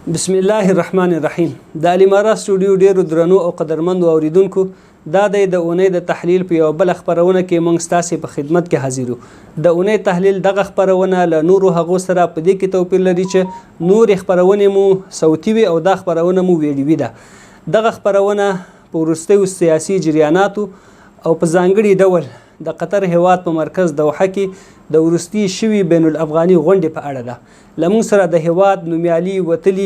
بسم الله الرحمن الرحیم. د الیمارا سټوډیو ډیرو درنو او قدرمندو اوریدونکو، دا د اونۍ د تحلیل په یو بل خبرونه کې موږ ستاسو په خدمت کې حاضر یو. د اونۍ تحلیل دغه خبرونه له نورو هغو سره په دې کې توپیر لري چې نور خبرونه مو صوتي وي او دا خبرونه مو ویډیوي ده. دغه خبرونه په وروستیو سیاسي جریاناتو او په ځانګړي ډول د قطر هیواد په مرکز دوحه کې د وروستي شوي بین الافغاني غونډې په اړه ده. لمون سره د هیواد نومیالي وتلي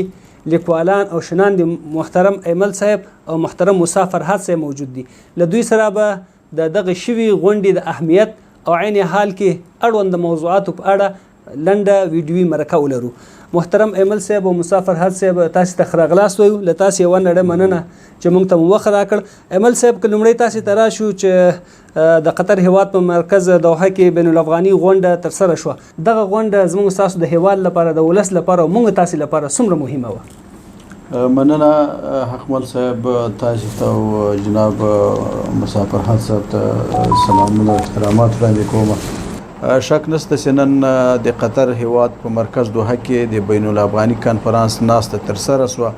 لیکوالان او شنان د محترم ایمل صاحب او محترم موسی فرهاد صاحب موجود دي. له دوی سره به د دغه شوي غونډې د اهمیت او عین حال کې اړوند موضوعاتو په اړه لنډه ویډیوي مرکه ولرو. محترم ایمل صاحب او موسی فرهاد صاحب تاسو ته ښه وایو. له تاسو یوه نړۍ مننه چې موږ ته مو وخت راکړ. ایمل صاحب که لومړی تاسو ته راشو چې د قطر هیواد په مرکز دوحه کې بین الافغاني غونډه ترسره شوه. دغه غونډه زموږ ستاسو د هیواد لپاره، د ولس لپاره او موږ تاسو لپاره څومره مهمه وه؟ مننه حکمل صاحب، تاسو ته او جناب موسی فرهاد صاحب ته سلامونه او احترامات وړاندې کوم. شک نشته چې نن د قطر هیواد په مرکز دوحه کې د بین الافغاني کنفرانس ناسته ترسره شوه.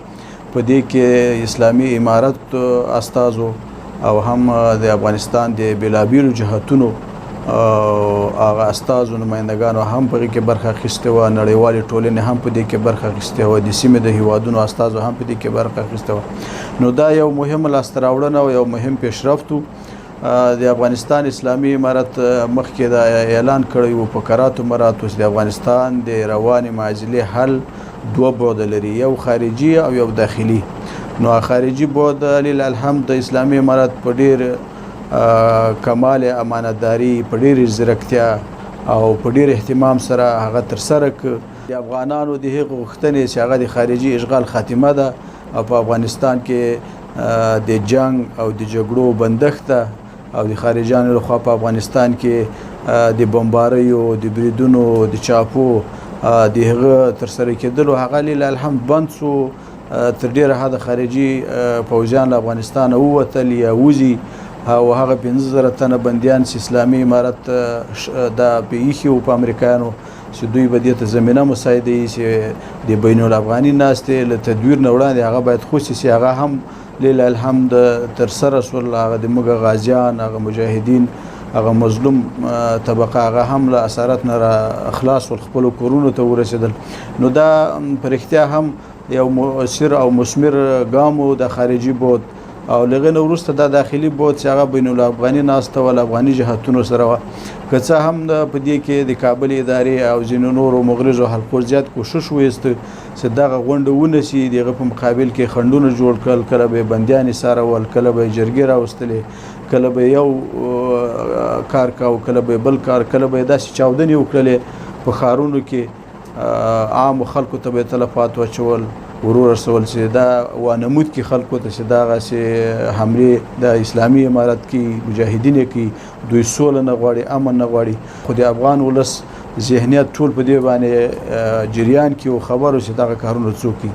په دې کې اسلامي امارت استازو او هم د افغانستان د بیلابیلو جهتونو هغه استازو نمایندګانو هم په کې برخه اخیستې وه. نړیوالې ټولنې هم په دې کې برخه اخیستې وه. د سیمې د هیوادونو استازو هم په دې کې برخه اخیستې وه. نو دا یو مهم لاسته راوړنه او یو مهم پیشرفت و. د افغانستان اسلامي امارت مخکې دا اعلان کړی و په کراتو مراتو چې د افغانستان د روانې معضلې حل دوه بعده لري، یو خارجي او یو داخلي. نو خارجي بعد لله الحمد د اسلامي امارت په ډیر کمال امانتداري، په ډیر زیرکتیا او په ډیر اهتمام سره هغه ترسره کړ. د افغانانو د هغې غوښتنې چې هغه د خارجي اشغال خاتمه ده او په افغانستان کې د جنگ او د جګړو بندښت ده او د خارجیانو لخوا په افغانستان کې د بمباریو، د بریدونو، د چاپو د هغه ترسره کېدلو هغه لله الحمد بند شو. تر ډیره حده خارجي پوځیان له افغانستانه ووتل یا وځي او هغه 15,000 تنه بندیان چې اسلامي امارت دا ایښي وو په امریکایانو چې دوی به دې ته زمینه مساعده یي چې د بین الافغاني ناستې له تدویر نه وړاندې هغه باید خوشي شي. هغه هم لله الحمد ترسره شول. هغه د موږ غازیان، هغه مجاهدین، هغه مظلوم طبقه هغه هم له اثرات نه خلاص ول، خپلو کورونو ته ورسېدل. نو دا په رښتیا هم یو مؤثر او مثمر ګام و د خارجي بود. او له هغې نه وروسته دا داخلي بود چې هغه بین الافغاني ناسته وه له افغاني جهتونو سره وه. که څه هم په دې کې د کابل ادارې او ځینو نورو مغرضو حلقو زیات کوشش وایسته چې دغه غونډه ونسي. د هغه په مقابل کې خنډونه جوړ کړل، کله به یې بندیان څارول، کله به یې جرګې راوستلې، کله به یو کار کاوه، کله به بل کار، کله به یې داسې چاودنې وکړلې په ښارونو کې، عامو خلکو ته به یې تلفات واچول، ورور رسول چې دا وانمود کې خلکو ته چې دغسې حملې د اسلامي امارت کې مجاهدین کې دوی سوله نه غواړي، امن نه غواړي. خو د افغان ولس ذهنیت ټول په دې باندې جریان کې او خبرو چې دغه کارونه څوک کوي.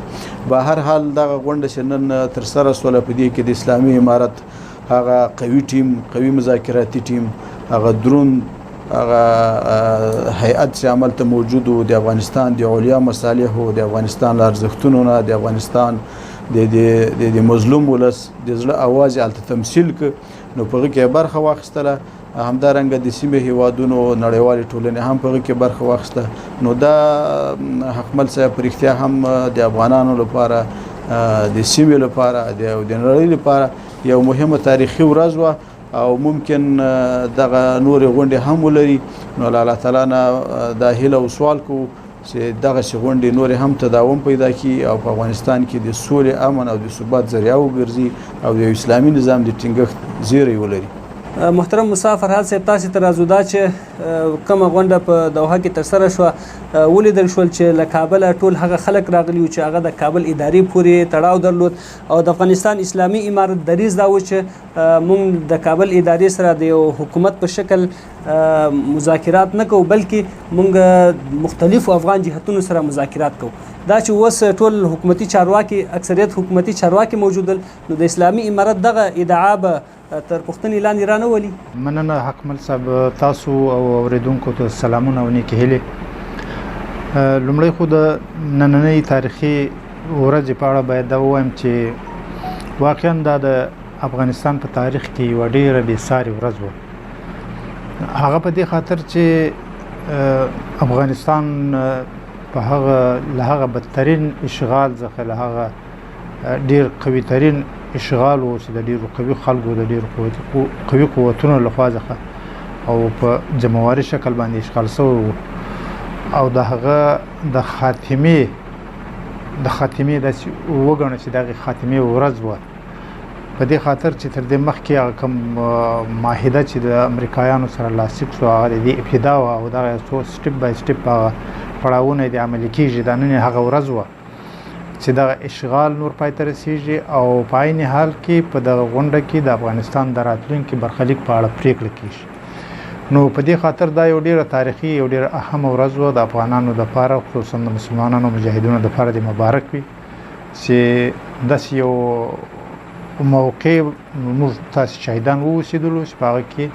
به هر حال دغه غونډه چې نن ترسره سوله په دې کې د اسلامي امارت هغه قوي ټیم، قوي مذاکراتي ټیم، هغه درون هغه هیئت چې عمل ته موجود و، د افغانستان د علیا مصالحو، د افغانستان له ارزښتونو نه، د افغانستان د مظلوم ولس د زړه اواز یې هلته تمثیل کړ. نو په هغې کې برخه واخیستله. همدارنګه د سیمې هیوادونو نړیوالې ټولنې هم په هغې کې برخه واخیسته. نو دا حکمل صاحب په رښتیا هم د افغانانو لپاره، د سیمې لپاره، د نړۍ لپاره یو مهمه تاریخي ورځ وه او ممکن دغه نورې غونډې هم ولري. نو الله تعالی نه دا هیله او سوال کوو چې دغسې غونډې نورې هم تداوم پیدا کړي او په افغانستان کې د سولې، امن او د ثبات ذریعه وګرځي او د اسلامي نظام د ټینګښت زیری ولري. محترم موسی فرهاد صاحب، تاسو ته راځو دا چې کومه غونډه په دوحه کې ترسره شوه، ولیدل شول چې له کابله ټول هغه خلک راغلي وو چې هغه د کابل ادارې پورې تړاو درلود او د افغانستان اسلامي امارت دریځ دا و چې موږ د کابل ادارې سره د یو حکومت په شکل مذاکرات نه کوو، بلکې موږ مختلفو افغان جهتونو سره مذاکرات کوو. دا چې اوس ټول حکومتي چارواکي، اکثریت حکومتي چارواکي موجودل، نو د اسلامي امارت دغه ادعا به تر پوښتنې لاندې رانه ولي. مننه حکمل صاحب، تاسو او اوریدونکو ته سلامونه او نیکې هیلې. لومړی خو د نننۍ تاریخي ورځې په اړه باید دا ووایم چې واقعا دا د افغانستان په تاریخ کې یوه ډېره بېسارې ورځ وه. هغه په دې خاطر چې افغانستان په له هغه بدترین اشغال څخه له هغه ډېر قوي ترین اشغال و چې د ډېرو قوي خلکو د ډېرو قوي قوتونو لخوا څخه او په جمعواري شکل باندې اشغال شوی و او د هغه د خاتمې داسې وګڼه چې دغه خاتمې ورځ وه. په دې خاطر چې تر دې مخکې هغه کوم معاهده چې د امریکایانو سره لاسلیک شو هغه د دې ابتدا وه او دغه څو سټپ بای سټپ هغه پړاوونه د عملي کېږي. دا نن هغه ورځ وه چې دغه اشغال نور پای ته رسېږي او په عین حال کې په دغه غونډه کې د افغانستان د راتلونکي برخلیک په اړه پرېکړه کېږي. نو په دې خاطر دا یو ډېره تاریخي یو ډېره اهمه ورځ وه د افغانانو دپاره، خصوصا د مسلمانانو مجاهدینو دپاره د مبارک وي چې داسې یو موقع موږ تاسې شهیدان واوسېدلو چې په هغه کې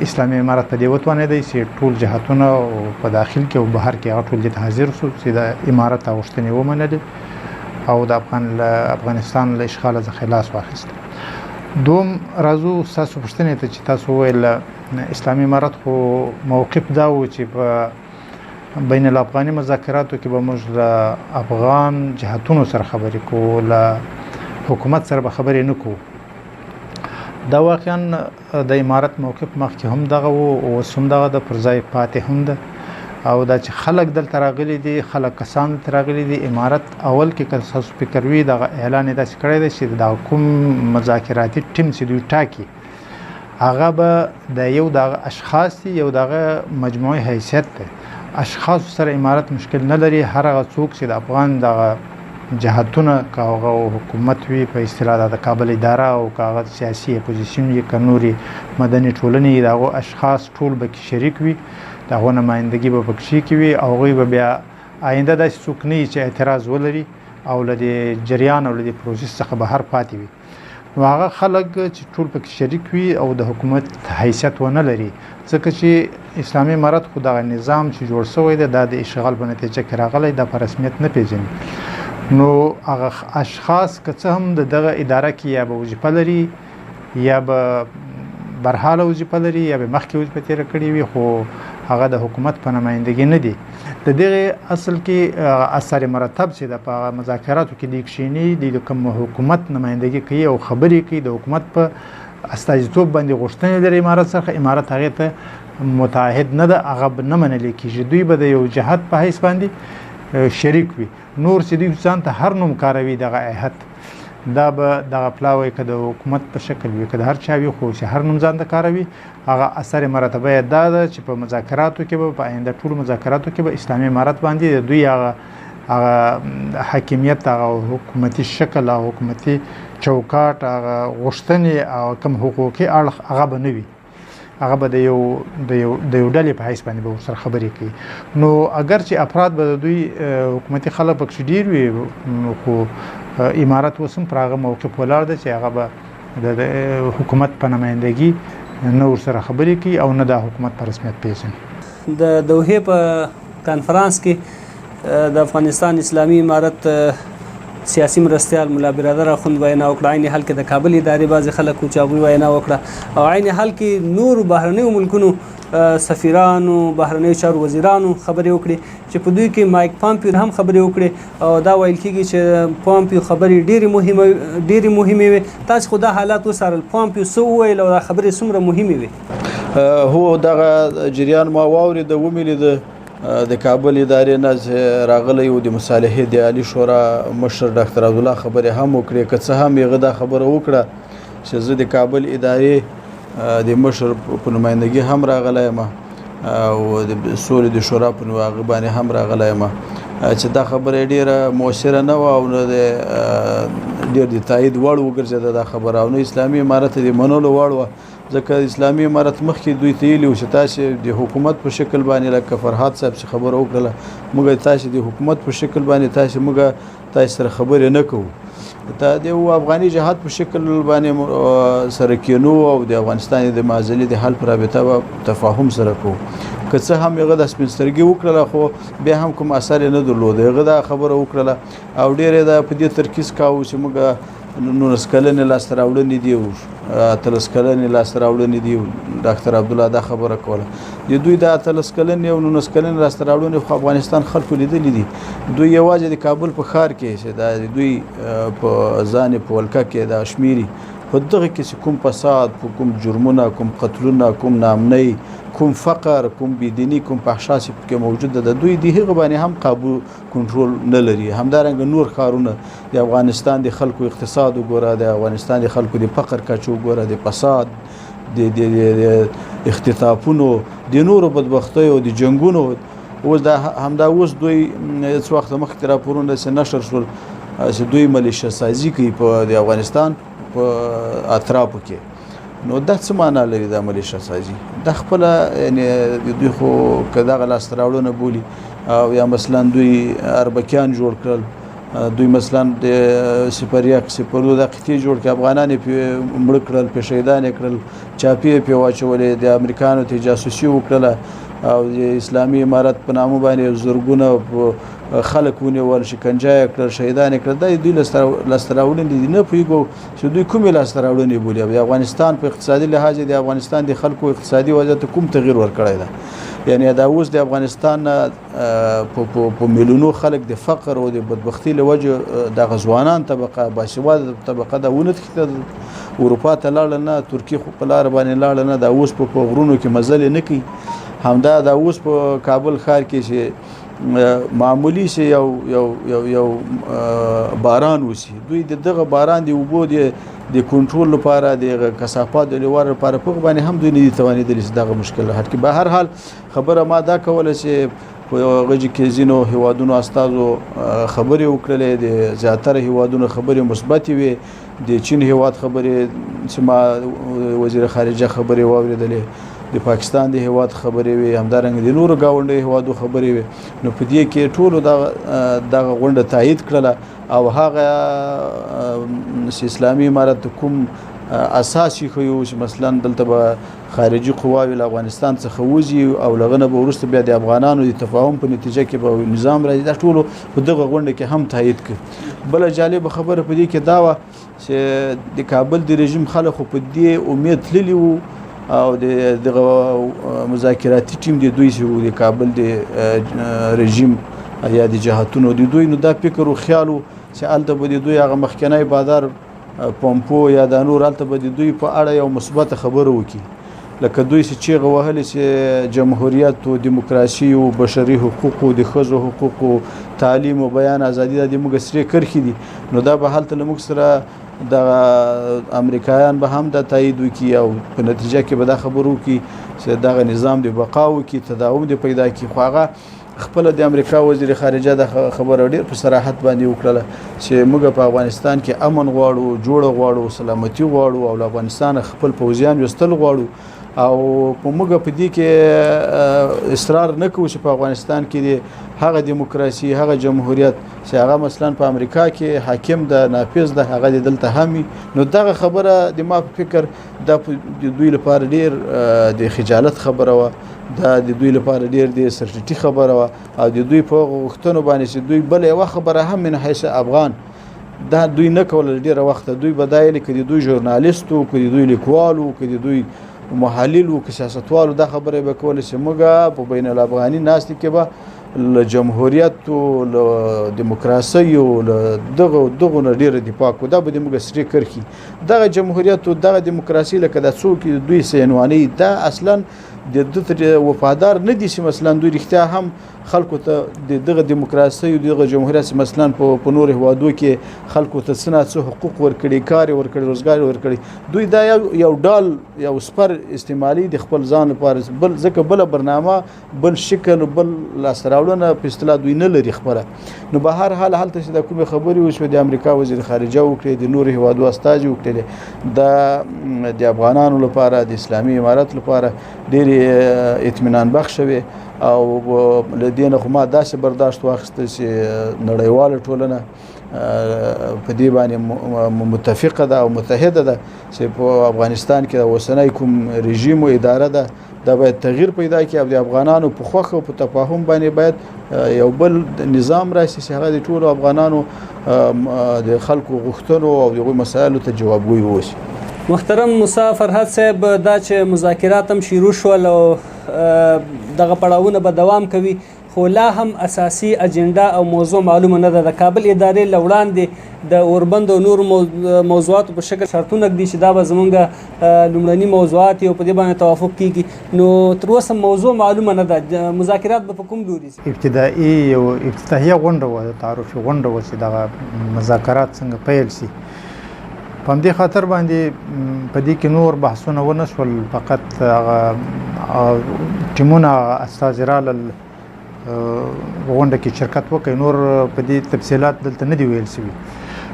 اسلامي امارت په دې وتوانېدی چې ټول جهتونه په داخل کې او بهر کې هغه ټول دې ته حاضر شو چې د امارت غوښتنې ومنلې او د افغانستان له اشغاله څخه لاس واخیست. دوم راځو ستاسو پوښتنې ته چې تاسو وویل اسلامي امارت خو موقف دا و چې په بین الافغاني مذاکراتو کې به موږ له افغان جهتونو سره خبرې کوو، له حکومت سره به خبرې نه کوو. دا واقعا د امارت موقف مخکې هم دغه و او اوس هم دغه د پر ځای پاتې هم ده او دا چې خلک دلته راغلي دي، خلک کسان دلته راغلي دي. امارت اول کې که تاسو فکر وي دغه اعلان یې داسې کړی دی چې د کوم مذاکراتي ټیم چې دوی ټاکي هغه به د یو دغه اشخاص دي، یو دغه مجموعي حیثیت دی. اشخاص سره امارت مشکل نه لري. هر هغه څوک چې د افغان دغه جهتونه که هغه حکومت وي په اصطلاح د کابل اداره او که هغه سیاسي اپوزیسیون وي که نورې مدني ټولنې د هغو اشخاص ټول به کې شریک وي، د هغو نمایندګي به پکې کوي او هغوی به بیا آینده داسې څوک نه وي چې اعتراض ولري او له دې جریان او له دې پروسس څخه بهر پاتې وي. نو هغه خلک چې ټول پکې شریک وي او د حکومت حیثیت ونه لري، ځکه چې اسلامي امارت خو دغه نظام چې جوړ شوی دی دا د اشغال په نتیجه کې راغلی، دا په رسمیت نه پیژني. نو هغه اشخاص که څه هم د دغه اداره کې یا به وظیفه لري یا به برحاله وظیفه لري یا به مخکې وظیفه تېره کړې وي، خو هغه د حکومت په نمایندګي نه دي. د دغه اصل کې اثر مرتب چې د په مذاکراتو کې د کښینی د کوم حکومت نمایندګي کوي او خبرې کوي، د حکومت په استازیتوب باندې غوښتنې لري امارت څخه، امارت هغې ته متعهد نه ده، هغه به نه منل کېږي. دوی به د یو جهت په حیث باندې شریک وي. نور چې دوی ځان ته هر نوم کاروي دغه هیئت، دا به دغه پلاوی که د حکومت په شکل وي که د هر چا وي، خو چې هر نوم ځان ته کاروي هغه اثر مرتبه یې دا ده چې په مذاکراتو کې به په آینده ټولو مذاکراتو کې به اسلامي امارت باندې د دوی هغه حاکمیت، هغه حکومتي شکل او حکومتي چوکاټ، هغه غوښتنې او کوم حقوقي اړخ هغه به نه وي، هغه به د یو ډلې په حیث باندې به ورسره خبرې کوي. نو اگر چې افراد به د دوی حکومتي خلک پکې ډېر وي، خو امارت اوس هم پر هغه موقف ولاړ ده چې هغه به د حکومت په نمایندګي نه ورسره خبرې کوي او نه د حکومت په رسمیت پیژني. د دوحې په کانفرانس کې د افغانستان اسلامي امارت سیاسي مرستیال ملا برادر اخوند وینا وکړه، عین حال کې د کابل ادارې بعضې خلکو چې هغوی وینا وکړه او عین حال کې نورو بهرنیو ملکونو سفیرانو، بهرنیو چارو وزیرانو خبرې وکړي چې په دوی کې مایک پامپیو هم خبرې وکړي او دا ویل کېږي چې پامپیو خبرې ډېرې مهمې وي. تاسو خو دا حالات وڅارل، پامپیو څه وویل او دا خبرې څومره مهمې وي؟ هو دغه جریان ما واورېده، ومې د کابل ادارې نه راغلی او د مصالحې د عالي شورا مشر ډاکټر عبدالله خبرې هم وکړې، که څه هم هغه دا خبره وکړه چې زه د کابل ادارې د مشر په نمایندګي هم راغلی یم او د سولې د شورا په هغه باندې هم راغلی یم، چې دا خبره ډېره مؤثره نه وه او نه ډېر د تایید وړ وګرځېده دا خبره او نه اسلامي امارت د منلو وړ وه، ځکه اسلامي امارت مخکې دوی ته ویلي و چې تاسې د حکومت په شکل باندې لکه فرهاد صاحب چې خبره وکړله، موږ تاسې د حکومت په شکل باندې موږ تاسې سره خبرې نه کوو، د افغاني جهاد په شکل باندې سره کینو او د افغانستان د معضلې د حل په رابطه به تفاهم سره کوو. که څه هم هغه د سپینسترګي وکړله خو بیا هم کوم اثر نه درلود. هغه دا خبره وکړله او ډېر دا په دې ترکیز کاوه چې موږ 19 کلنې لاسته راوړنې دي او 13 کلنې لاسته راوړنې دي. ډاکټر عبدالله دا خبره کوله. د دوی دا 13 کلنې او 19 کلنې لاسته راوړنې خو افغانستان خلکو لیدلې دي. دوی یوازې د کابل په ښار کې چې دا دوی په ځان په ولکه کې دا شمیري په دغه کې چې کوم فساد، کوم جرمونه، کوم قتلونه، کوم ناامنۍ، کوم فقر، کوم بېدیني، کوم فحشا چې پکې موجوده ده، دوی د هغه باندې هم قابو کنټرول نه لري. همدارنګه نور ښارونه د افغانستان د خلکو اقتصاد وګوره، د افغانستان د خلکو د فقر کچه وګوره، د فساد، د اختطافونو، د نورو بدبختیو، د جنګونو. اوس دا همدا اوس دوی څه وخت مخکې راپورونه چې نشر شول چې دوی ملیشه سازي کوي په د افغانستان په اطرافو کې. نو دا څه معنا لري د ملیشه سازي؟ د خپل یعنی دوی خو که دغه لاسته راوړنه بولي او یا مثلا دوی اربکیان جوړ کړل، دوی مثلا د سپریاک سپرو د قطعې جوړ کړ، افغانان یې مړ کړل، په شهیدان یې کړل، چاپی یې واچولې، د امریکانو ته جاسوسي وکړله او د اسلامي امارت په نامه باندې زرګونه خلک ونیول، شکنجه یې کړل، شهیدان یې کړل. دا دوی لاسته راوړنې دي. نه پوهېږو چې دوی کومې لاسته راوړنې بولي. د افغانستان په اقتصادي لحاظ د افغانستان د خلکو اقتصادي وضعیت کوم تغییر ورکړی ده؟ یعنی دا اوس د افغانستان په میلیونو خلک د فقر او د بدبختي له وجې د ځوانان طبقه، باسواده طبقه دا ونتښتېده، اروپا ته لاړه نه، ترکیې خو په لاره باندې لاړه نه، دا اوس په غرونو کې مزل نه کوي. همدا دا اوس په کابل ښار کې چې معمولی سي یو باران وسی، دوی دغه باران دی وبو د کنټرول لپاره د کثافات د لوړ لپاره په باندې هم دوی نه دي توانیدلی دغه مشکل حل کړي. به هر حال خبره ما دا کوله چې په غږی کې زینو هیوادونو استادو خبرې وکړلې، د زیاتره هیوادونو خبرې مثبت وي، د چین هیواد خبرې چې ما وزیر خارجه خبرې واوریدلې، د پاکستان د هیواد خبرې وي، همدارنګه د نورو گاونډي هیوادو خبرې وي. نو په دې کې ټولو دغه غونډه تایید کړله او هغه اسلامي امارت کوم اساسي خو چې مثلا دلته به خارجي قواوی له افغانستان څخه وځي او لغنه به وروسته بیا د افغانانو د تفاهم په نتیجه کې به نظام راځي. دا ټولو په دغه غونډه کې هم تایید کړ. بل جالب خبره په دې کې دا و چې د کابل د رژیم خلک په دې امید تللی وو او دغه مذاکراتي ټیم د دوی چې د کابل د رژیم یا د جهاتونو د دوی نو دا فکر او خیال چې الته به د دوی هغه مخکنی بازار پمپو یا د نور الته به د دوی په اړه یو مثبت خبره وکړي، لکه دوی چې چیغه وهلې چې جمهوریت او دیموکراسي او بشري حقوق او د ښځو حقوق او تعلیم او بیان ازادي د موږ سره کرخي دي. نو دا به هلته موږ سره د امریکایان به هم د تایید وکړي او په نتیجه کې به دا خبرو وکړي چې دغه نظام د بقا وکړي، تداوم د پیدا کړي. خو هغه خپل د امریکا وزیر خارجه د خبره ډیر په صراحت باندې وکړه چې موږ په افغانستان کې امن غواړو، جوړ غواړو، سلامتی غواړو او افغانستان خپل پوځیان وستل غواړو او په موږ په دې کې اصرار نه کوو چې په افغانستان کې هغه دیموکراسي، هغه جمهوریت چې هغه مثلا په امریکا کې حاکم د نافذ د هغه دلته همي. نو دغه خبره د ما په فکر د دوی لپاره ډیر د خجالت خبره و، دا د دوی لپاره ډیر د سرټی خبره و او د دوی په غوښتنو باندې چې دوی بل یو خبره هم من حیث افغان دا دوی نه کول ډیره وخت دوی بدایل کړي، دوی ژورنالیستو کړي، دوی لیکوالو کړي، دوی محلل او سیاستوالو دا خبره به کول چې موږ په بین الافغاني ناس کې به له جمهوریت او له دیموکراسي او دغه ډیره دفاع کو. دا به موږ سری کرخي دغه جمهوریت او دغه دیموکراسي لکه د څوک دوی سینوانی دا اصلا د وفادار نه دي چې مثلا دوی رښتیا هم خلکو ته دغه دیموکراسي او دغه جمهوریت مثلا په نور هوادو کې خلکو ته څه حقوق ورکړي، کار ورکړي، روزګار ورکړي. دوی دا یو ډال یو سپر استعمالي د خپل ځان لپاره بل ځکه بل برنامه بل شکل بل لاسراوړنه په اصطلاح دوی نه لري خبره. نو به هر حال هلته چې د کومې خبرې وشوه د امریکا وزیر خارجه وکړي، د نور هوادو استازي وکړي، د افغانانو لپاره د اسلامي امارت لپاره ډېر اطمینان بخښ وي او لدین خو ما داسې برداشت واخیسته چې نړیواله ټولنه په دې باندې متفقه ده او متحده ده چې په افغانستان کې اوسنۍ کوم رژیم او اداره ده دا باید تغییر پیدا کړي او د افغانانو په خوښه او په تفاهم باندې باید یو بل نظام راشي چې هغه د ټولو افغانانو د خلکو غوښتنو او دغه مسایلو ته جوابګوی وشي. محترم موسی فرهاد صاحب، دا چې مذاکرات هم شروع شول او دغه پړاوونه به دوام کوي، خو لا هم اساسي اجنډا او موضوع معلومه نه ده. د کابل ادارې له وړاندې د اوربند او نور موضوعاتو په شکل شرطونه ږدي چې دا به زمونږ لومړني موضوعات او په دې باندې توافق کیږي، نو تر اوسه موضوع معلومه نه ده. مذاکرات به په کوم لوري سي؟ ابتدایي او افتتاحیه غونډه وه، تعارفي غونډه وه چې دغه مذاکرات څنګه پیل سي. په همدې خاطر باندې په دې کې نور بحثونه ونه شول، فقط هغه ټیمونه استازي رالل غونډه کې شرکت وکړي، نور په دې تفصیلات دلته نه دي ویل شوي.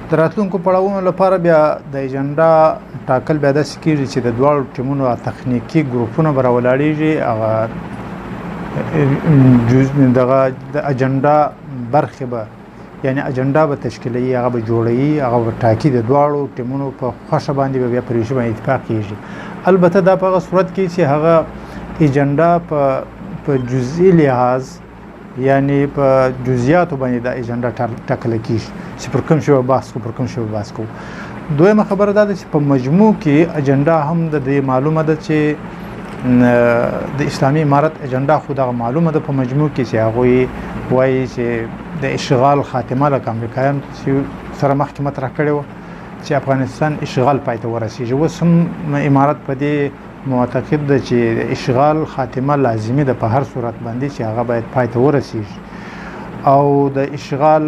د راتلونکو پړاوونو لپاره بیا د ایجنډا ټاکل بیا داسې کېږي چې د دواړو ټیمونو تخنیکي ګروپونه به راولاړېږي، هغه دغه د اجنډا برخې به یعنی اجنډا به تشکیلوي، هغه به جوړوي، هغه به ټاکي، د دواړو ټیمونو په خوښه باندې به بیا پر یو شي باندې اتفاق کېږي. البته دا په هغه صورت کې چې هغه ایجنډا په جزئي لحاظ یعنی په جزئیاتو باندې د ایجنډا ټاکل کېږي چې پر کوم شی به بحث کوو، پر کوم شی به بحث کوو. دویمه خبره دا ده چې په مجموع کې اجنډا هم د دې معلومه ده چې د اسلامي امارت اجنډا خو دغه معلومه ده په مجموع کې چې هغوی وایي چې د اشغال خاتمه لکه امریکایان سره مخکې مطرح کړې وه چې افغانستان اشغال پای ته ورسېږي. اوس هم امارت په دې معتقد ده چې اشغال خاتمه لازمي ده په هر صورت باندې چې هغه باید پای ته ورسېږي، او د اشغال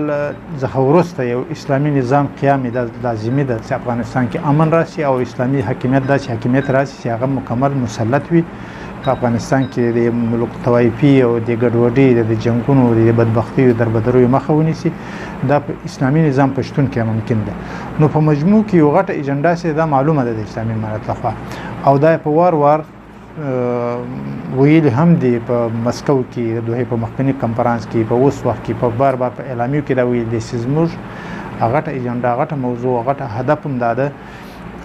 څخه وروسته یو اسلامي نظام قیام لازمي ده چې افغانستان کې امن راشي او اسلامي حاکمیت داسې حاکمیت راشي چې هغه مکمل مسلط وي. په افغانستان کې د ملوک طوایفي او د ګډوډۍ د جنګونو د بدبختیو دربدریو مخه ونیسي، دا په اسلامي نظام په شتون کې ممکن ده. نو په مجموع کې یو غټه ایجنډا چې دا معلومه ده د اسلامي امارت لخوا، او دا په وار وار ویل هم دی په مسکو کې د دوحې په مخکني کنفرانس کې په اوس وخت کې په بار بار په اعلامیو کې دا ویل دي چې زموږ غټه ایجنډا، غټه موضوع، غټه هدف هم دا ده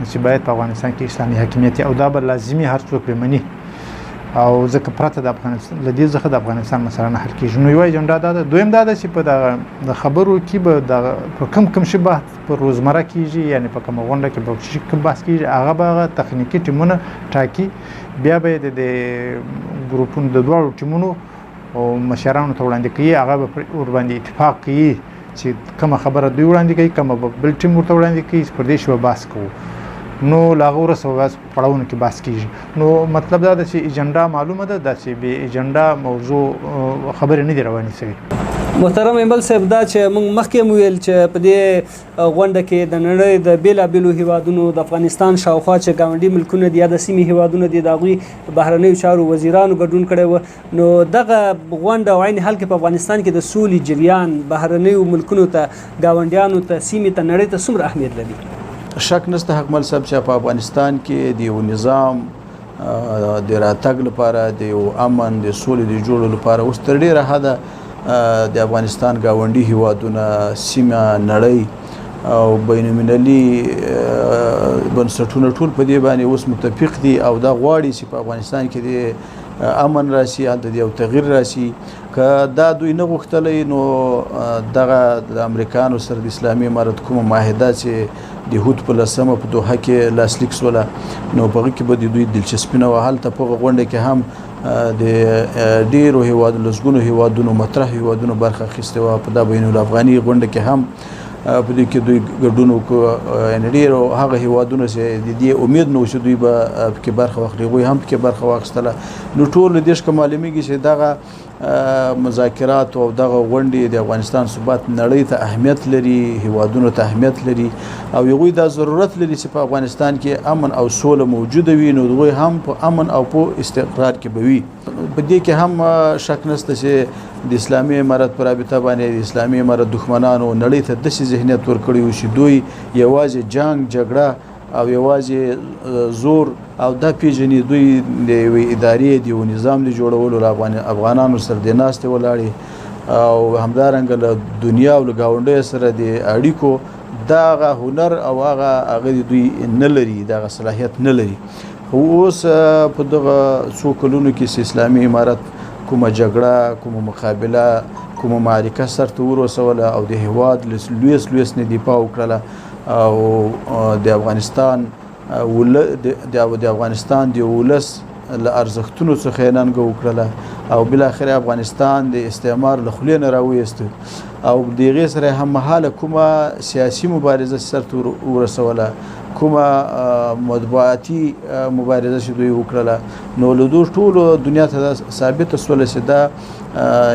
چې باید په افغانستان کې اسلامي حاکمیت او دا به لازمي هر څوک مني، او ځکه پرته د افغانستان له دې څخه د افغانستان مسله نه حل کېږي. نو یوه ایجنډا دا ده. دویم دا ده چې په د خبرو کې به په کوم شي بحث په روزمره کېږي، یعنی په کومه غونډه کې به شي کوم بحث کېږي، هغه به هغه تخنیکي ټیمونه ټاکي، بیا به د ګروپونو د دواړو ټیمونو او مشرانو ته وړاندې کوي، هغه به ور باندې اتفاق کوي چې کومه خبره دوی وړاندې کوي، کومه به بل ټیم ورته وړاندې کوي، پر دې شی به بحث کوو. نو لاغه ورسره بس پړاوونه کې بحث کیږي. نو مطلب دا ده چې ایجنډا معلومه ده، دا چې به ایجنډا موضوع خبرې نه دی روانې شوی. محترم ایمبل صاحب، دا چې موږ مخکې ویل چې په دې غونډه کې د نړۍ د بیلابیلو هیوادونو د افغانستان شاوخوا چې ګاونډي ملکونه دي یا د سیمې هیوادونه دي، د هغوی بهرنیو چارو وزیرانو ګډون کړی و. نو دغه غونډه او عین حال کې په افغانستان کې د سولې جریان بهرنیو ملکونو ته، ګاونډیانو ته، سیمې ته، نړۍ ته څومره اهمیت لري؟ شک نشته حکمل صاحب چې په افغانستان کې د یو نظام د راتګ لپاره، د یو امن د سولې د جوړولو لپاره اوس تر ډیره حده د افغانستان ګاونډي هیوادونه، سیمه، نړۍ او بین المللي بنسټونه ټول په دې باندې اوس متفق دي او دا غواړي چې په افغانستان کې د امن راشي، هلته د یو تغییر راشي. که دا دوی نه غوښتلی نو دغه د امریکایانو سره د اسلامي امارت کومه معاهده چې د هود په 10 په دوحه کې لاسلیک شوله، نو په هغې کې به د دوی دلچسپي نه وه. هلته په هغه غونډه کې هم د ډېرو هیوادونو، لسګونو هیوادونو، مطرح هیوادونو برخه اخیستې وه. په دا بین الافغاني غونډه کې هم په دې کې دوی ګډون وکړو، یعنې ډېرو هغه هیوادونه چې د دې امید نه و چې دوی به پکې برخه واخلي، هغوی هم پکې برخه واخیستله. نو ټول له دې څخه معلومیږي چې دغه مذاکرات او دغه غونډې د افغانستان ثبات نړۍ ته اهمیت لري، هیوادونو ته اهمیت لري، او هغوی دا ضرورت لري چې په افغانستان کې امن او سوله موجوده وي، نو هغوی هم په امن او په استقرار کې به وي. په دې کې هم شک نشته چې د اسلامي امارت په رابطه باندې د اسلامي امارت دښمنانو نړۍ ته داسې ذهنیت ورکړی و چې دوی یوازې جنګ، جګړه او یوازې زور او دا پیژني، دوی د یوې ادارې، د یو نظام د جوړولو له افغانانو سره د ناستې ولاړې او همدارنګه له دنیا او له ګاونډیو سره د اړیکو دغه هنر او هغه دوی نه لري، دغه صلاحیت نه لري. خو اوس په دغه څو کلونو کې اسلامي امارت کومه جګړه کومه مقابله کومه معرکه سرته ورسوله او د هیواد لویس نه دفاع وکړله او د افغانستان د افغانستان د ولس له ارزښتونو څخه ننګه وکړله او بل اخر افغانستان د استعمار له خلینو راوېست او دغه سره هم مهاله کومه سیاسي مبارزه سرته ورسوله کومه مطبوعاتي مبارزه چې دوی وکړله نو له دوی ټولو دنیا ته ثابت سول چې دا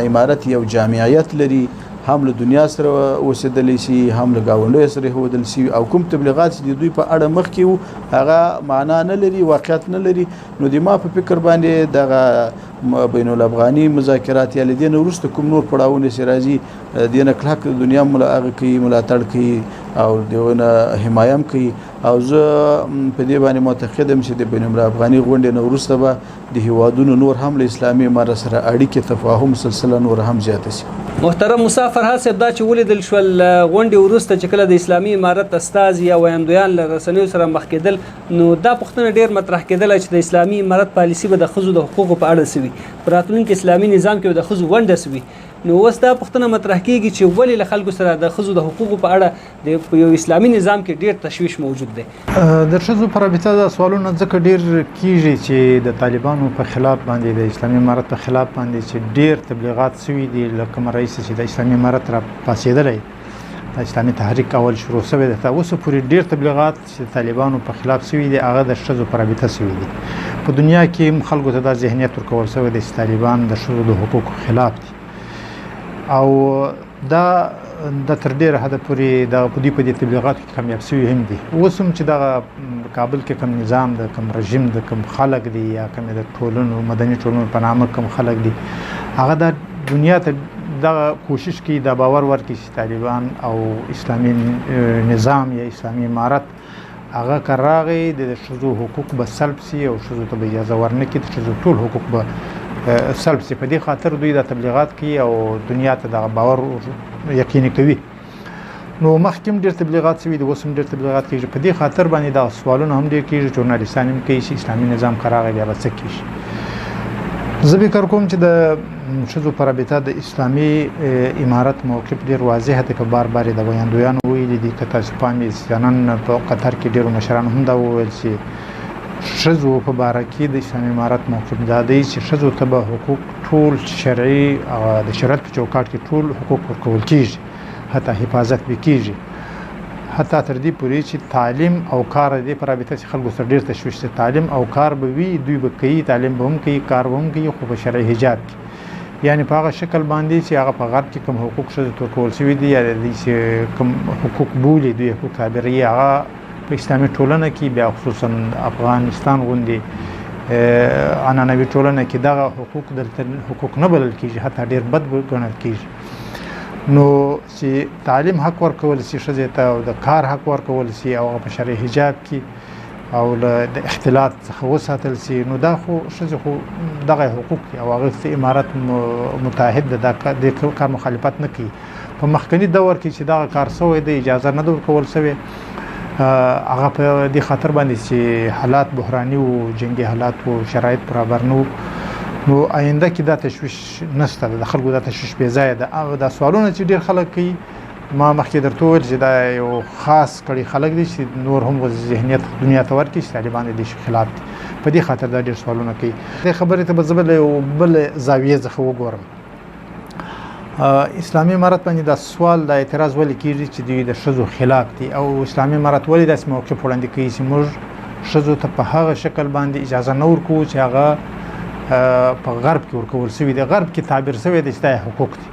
امارت یو جامعیت لري هم له دنیا سره اوسېدلی شي هم له ګاونډیو سره هودل شي او کوم تبلیغات چې دوی په اړه مخ کې هغه معنا نه لري واقعیت نه لري نو د ما په فکر باندې دغه بین الافغاني مذاکرات یا لدین وروسته کوم نور پړاوونه چې راځي دینه کلک دنیا ملاتړ کوي او دغه حمایم کوي او زه په دې باندې معتقدم چې د بین الافغاني غونډې نه وروسته به د هیوادونو نور هم له اسلامي امارت سره اړیکې تفاهم سلسله نور هم زیاته شي. محترم موسی فرهاد صاحب دا چې ولیدل شول غونډې وروسته چې کله د اسلامي امارت استازي یا ویاندویان له رسنیو سره مخ کېدل نو دا پوښتنه ډېر مطرح کېدله چې د اسلامي امارت پالیسي به د ښځو د حقوقو په اړه سوي په راتلونکي اسلامي نظام کې به د ښځو ونډه سوي نو اوس دا پوښتنه مطرح کیږي چې ولې له خلکو سره د ښځو د حقوقو په اړه د یو اسلامي نظام کې ډېر تشویش موجود دی. د ښځو پر رابطه دا سوالونه ځکه ډېر کیږي چې د طالبانو په خلاف باندې د اسلامي امارت په خلاف باندې چې ډېر تبلیغات سوي دي لکه رئیس چې د اسلامي امارت را پاسېدلی د اسلامي تحریک اول شروع شوی دی تر اوسه پورې ډېر تبلیغات چې طالبانو په خلاف سوي دي هغه د ښځو پر رابطه سوي دي. په دنیا کې خلکو ته دا ذهنیت ورکول شوی دی چې طالبان د ښځو د حقوقو خلاف دي او دا د تر ډیره حد پورې د په دې تبلیغاتو کې کامیاب شوي هم دي. اوس هم چې دغه کابل کې کوم نظام د کوم رژیم د کوم خلک دي یا کوم د ټولنو مدني ټولنو په نامه کوم خلک دي هغه د دنیا ته دا کوشش کوي دا باور ورکړي چې طالبان او اسلامي نظام یا اسلامي امارت هغه کراغي د ښځو حقوق به سلب سي او ښځو ته به اجازه ورنکړي چې ښځو ټول حقوق به سلب سي. په دې خاطر دوی دا تبلیغات کوي او دنیا ته دا باور یقیني کوي. نو مخکې ډېر تبلیغات شوي دي اوس هم ډېر تبلیغات کیږي په دې خاطر باندې دا سوالونه هم ډېر کیږي ژورنالیستان هم کوي چې اسلامي نظام کراغي بیا به څه کیږي. زه فکر کوم چې د ښځو په رابطه د اسلامي امارت موقف ډېر واضح دی که بار بار د ویاندویانو ویلي دي که تاسو پام یې نن په قطر کې ډېرو مشرانو هم دا وویل چې ښځو په باره کې د اسلامي امارت موقف دا دی چې ښځو ته به حقوق ټول شرعي او د شریعت په چوکاټ کې ټول حقوق ورکول کیږي حتی حفاظت به کیږي حتی تر دې پورې چې تعلیم او کار دې په رابطه چې خلکو سره ډېر تشویش دی تعلیم او کار به وي دوی به کوي تعلیم به هم کوي کار به هم کوي خو په شرعي حجاب کې یعنی په هغه شکل باندې چې هغه په غرب کې کوم حقوق ښځو ته ورکول شوي دي یا چې کوم حقوق بولي دوی حقوق تعبیري هغه په اسلامي ټولنه کې بیا خصوصا افغانستان غوندې عنعنوي ټولنه کې دغه حقوق دلته حقوق نه بلل کېږي حتی ډېر بد ګڼل کېږي. نو چې تعلیم حق ورکول شي ښځې ته او د کار حق ورکول شي او هغه په شرعي حجاب کې او د اختلاط څخه وساتل شي نو دا خو ښځې خو دغه حقوق دي او هغه امارت متحد د کار مخالفت نه کوي. په مخکني دور کې چې دغه کار شوی دی اجازه نه ده ورکول شوې هغه په دې خاطر باندې چې حالات بحراني او جنگي حالات او شرایط برابر نو آینده کې دا تشویش نشته د خلکو دا تشویش بې ځایه ده او دا سوالونه چې ډېر خلک کوي ما مخکې درته وویل چې دا یو خاص کړي خلک دي چې نور هم ذهنیت دنیا ته ورکړي چې طالبان د دې خلاف دي په دې خاطر دا ډېر سوالونه کوي. دې خبرې ته به زه بل زاویې څخه وګورم. اسلامي امارت باندې دا سوال د اعتراض ولې کیږي چې دوی د ښځو خلاف دي او اسلامي امارت ولې داسې موقف وړاندې کوي چې موږ ښځو ته په هغه شکل باندې اجازه نه ورکوو چې هغه په غرب کې ورکول شوي دي غرب کې تعبیر شوی دی چې دا حقوق دي.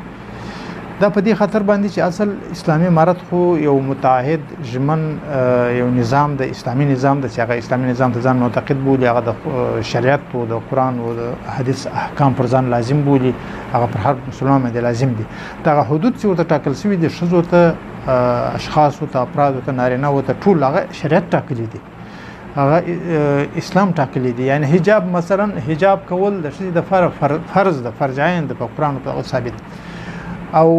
دا په دې خاطر باندې چې اصل اسلامي امارت خو یو متعهد ژمن یو نظام د اسلامي نظام د چې هغه اسلامي نظام ته ځان معتقد بولي هغه د شریعت او د قرآن او د حدیث احکام پر ځان لازم بولي هغه پر هر مسلمان باندې لازم دي. دغه حدود چې ورته ټاکل شوي دي ښځو ته اشخاصو ته افرادو ته نارینه‌و ته ټول هغه شریعت ټاکلي دي هغه اسلام ټاکلي دي. یعنی حجاب مثلا حجاب کول د ښځې د فرض د فرض عین د قرآن په ثابت او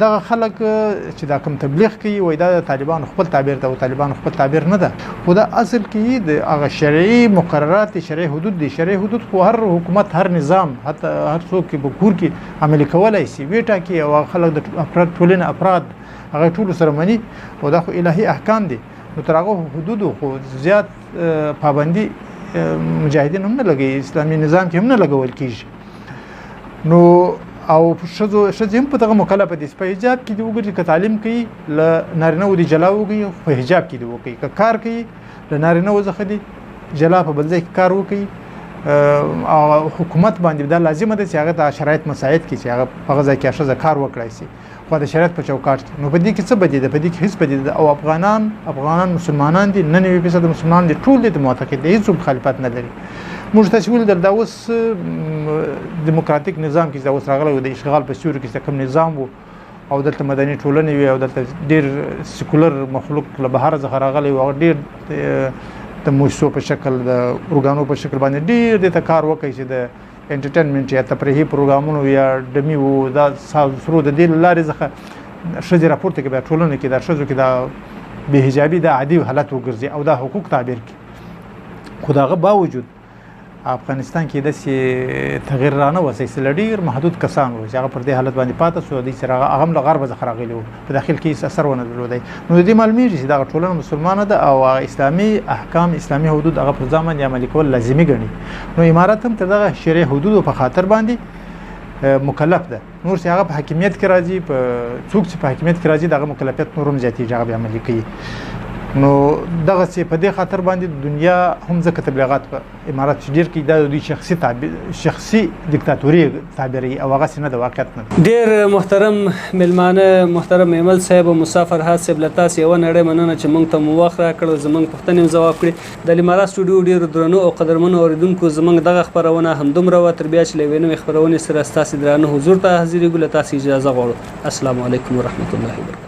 دغه خلک چې دا کوم تبلیغ کوي وای دا طالبان خپل تعبیر ته او طالبان خپل تعبیر نه ده خو دا اصل کې د هغه شرعي مقررات شرعي حدود دي شرعي حدود خو هر حکومت هر نظام حتی هر څوک کې په کور کې عملي کولای شي ویټا کې او خلک د افراد ټولنه افراد هغه ټول سره مني او دا خو الهي احکام دي نو تر هغه حدود خو زیات پابندي مجاهدین هم نه لګي اسلامي نظام کې هم نه لګول کیږي نو او شذ هم په دغه مکلف دي په حجاب کې دی وګوري ک تعلیم کوي ل نارینه ودي جلا وګي په حجاب کې دی وګي ک کار کوي ل نارینه وزخه دي جلا په بل ځای کې کار وکي او حکومت باندې دا لازم ده چې هغه د شرایط مساعد کې چې هغه په ځای کې شذ کار وکړای شي خو د شریعت په چوکاټ کې نو په دې کې څه بدی ده په دې کې هیڅ بدی ده او افغانان مسلمانان دي 99% مسلمانان دي ټول دي معتقد دي هیڅ مخالفت نه لري موږ تاسو ول د اوس دیموکراتیک نظام کې دا اوس راغلی د اشغال په سیوري کې کوم نظام وو او دلته مدني ټولنې وي او دلته ډیر سیکولر مخلوق له بهر څخه راغلی او ډیر د موسسو په شکل د اورګانو په شکل باندې ډیر د کار وکړي چې د انټرټینمنت یا تفریحي پروګرامونو یا ډمی وو دا سرو د دې لارې څخه شذ راپورته کې به ټولنه کې دا شذ کې دا به حجابي د عادي حالت وګرځي او دا حقوق تعبیر کې خداغه باوجود افغانستان کې د تغیر رانه وسې سلډیر محدود کسان وو چې هغه پر دې حالت باندې پاتې شو د سره هغه له غرب څخه راغلي وو په داخل کې اثر ونه درلودي نو د دې معلومیږي چې دا ټولنه مسلمانه ده او اسلامي احکام اسلامي حدود هغه پر ځامن عملي کول لازمي ګڼي نو امارات هم تر دغه شرعي حدود په خاطر باندې مکلف ده نور چې هغه په حاکمیت کې راځي په څوک چې په حاکمیت کې راځي دغه مکلفیت نورم زیاتې هغه عملي کوي نو دغه څه په دې خاطر باندې دنیا هم ځکه تبلیغات په امارات ډیر کې د شخصي دیکتاتوري تعبیري او هغه څه نه د واقعیت نه ډیر محترم ملمانه محترم ایمل صاحب او مسافر حاسب لتاس یو نړۍ مننه چې موږ ته مو وخت راکړو زموږ پوښتنې جواب کړي د امارات سټوډیو ډیر درنو او قدرمنو اوریدونکو زموږ دغه خبرونه همدومره و تر بیا چې لوینو خبرونه سره ستاسو درانه حضور ته حاضرې ګل تاسو اجازه غواړو السلام علیکم ورحمت الله وبرکاته